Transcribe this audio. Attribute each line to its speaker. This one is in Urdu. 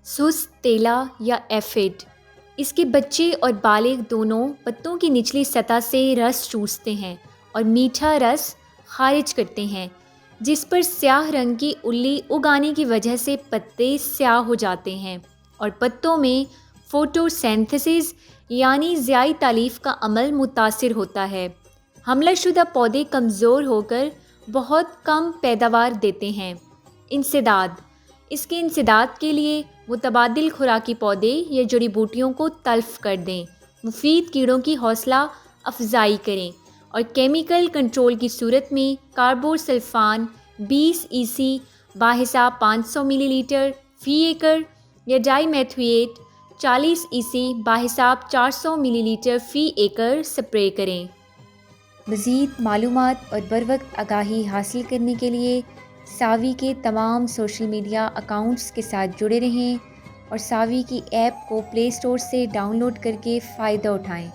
Speaker 1: سوس تیلا یا ایفڈ اس کے بچے اور بالغ دونوں پتوں کی نچلی سطح سے رس چوستے ہیں اور میٹھا رس خارج کرتے ہیں، جس پر سیاہ رنگ کی الی اگ آنے کی وجہ سے پتے سیاہ ہو جاتے ہیں اور پتوں میں فوٹوسینتھسس یعنی ضیائی تالیف کا عمل متاثر ہوتا ہے۔ حملہ شدہ پودے کمزور ہو کر بہت کم پیداوار دیتے ہیں۔ انسداد اس کے انسداد کے لیے متبادل خوراکی پودے یا جڑی بوٹیوں کو تلف کر دیں، مفید کیڑوں کی حوصلہ افزائی کریں اور کیمیکل کنٹرول کی صورت میں کاربورسلفان 20 EC باحساب 500 ملی لیٹر فی ایکڑ یا ڈائی میتھویٹ 40 EC باحساب 400 ملی لیٹر فی ایکڑ سپرے کریں۔ مزید معلومات اور بروقت آگاہی حاصل کرنے کے لیے ساوی کے تمام سوشل میڈیا اکاؤنٹس کے ساتھ جڑے رہیں اور ساوی کی ایپ کو پلے اسٹور سے ڈاؤن لوڈ کر کے فائدہ اٹھائیں۔